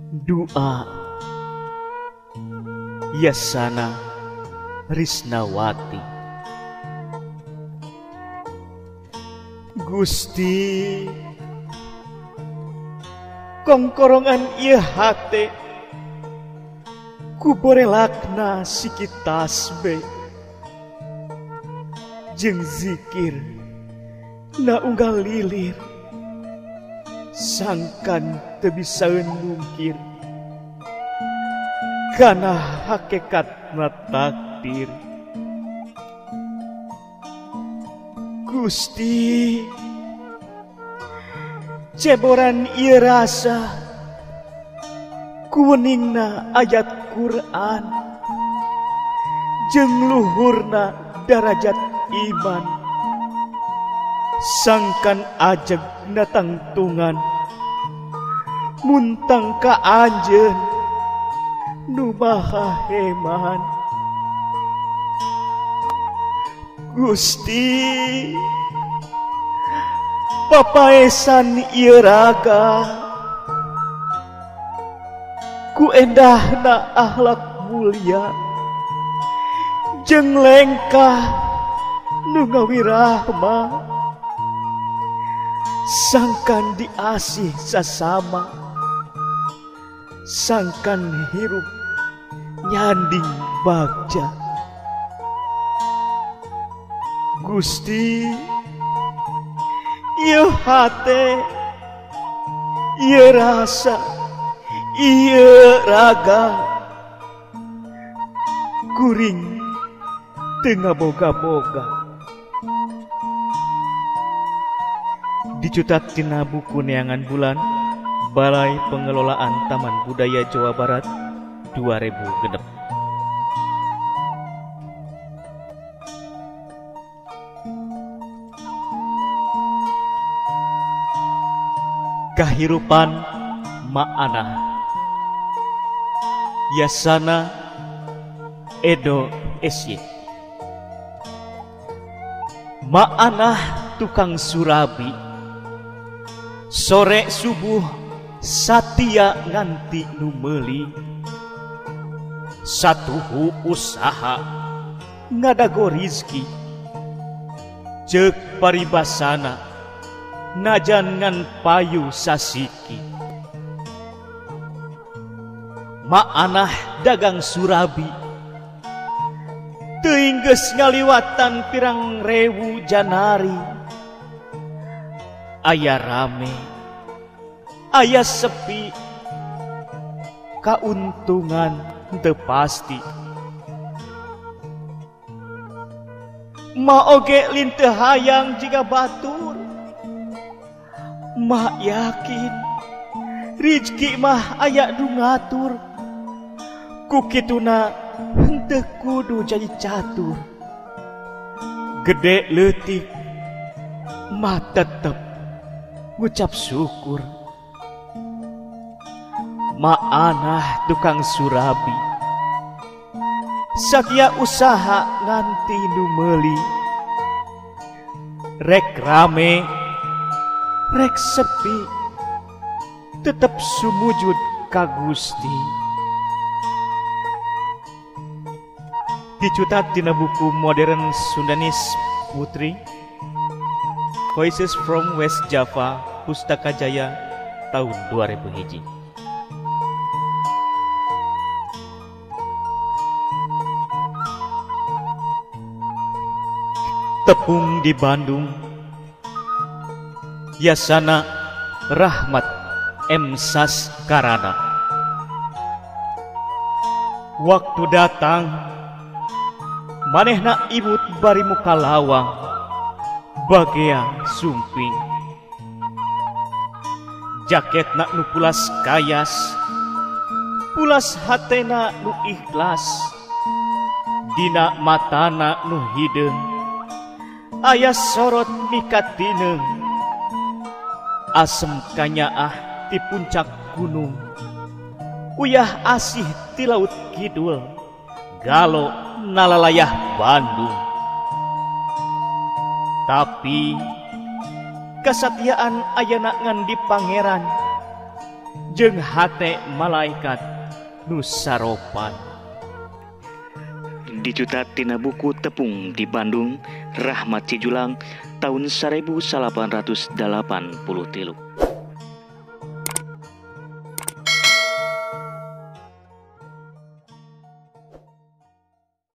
Doa Yasana Risnawati. Gusti, kongkorongan ieu hate kuborelakna siki tasbih jeung zikir na unggal lilir sangkan teu bisaeun mungkir kana hakikatna takdir. Gusti, ceboran ieu rasa kuweningna ayat Quran jeung luhurna darajat iman sangkan ajeg natangtungan muntang ka anjeun nu maha heman. Gusti, papaesan ieu raga ku endahna akhlak mulia jeung lengkah nu ngawirahma sangkan diasih sasama sangkan hirup nyanding bagja. Gusti, ieu hate, ieu rasa, ieu raga kuring teu ngaboga-boga. Dicutat tina buku Neangan Bulan Balai Pengelolaan Taman Budaya Jawa Barat 2006. Kahirupan Ma'anah Yasana Edo Esy. Ma'anah tukang surabi, sore subuh satia nganti nu meuli, satuhu usaha ngadago rizki ceuk paribasana najan ngan payu sasiki. Ma'anah dagang surabi teuing geus ngaliwatan pirang rewu janari. Aya rame, aya sepi, kauntungan teu pasti. Ma oge linteuh hayang jiga batur. Ma yakin rizki mah aya nu ngatur. Ku kituna henteu kudu jadi catur. Gede leutik mah tetep ngucap syukur. Ma'anah tukang surabi, sakia usaha nganti nu meuli, rek rame rek sepi tetep sumujud ka Gusti. Dicutat dina buku modern Sundanis Putri Voices from West Java Pustaka Jaya tahun 2001. Tepung di Bandung Yasana Rahmat M. Saskarana. Waktu datang manehna ibut bari muka lawang bagea sumping. Jaketna nu pulas kayas, pulas hatena nu ikhlas, dina matana nu hideung aya sorot mikatineng. Asem kanyaah ti puncak gunung, uyah asih ti laut kidul, galo nalalayah Bandung. Tapi kesatiaan ayana ngan di pangeran jeung hate malaikat nu saropan. Dicutat tina buku Tepung di Bandung, Rahmat Cijulang, tahun 1883.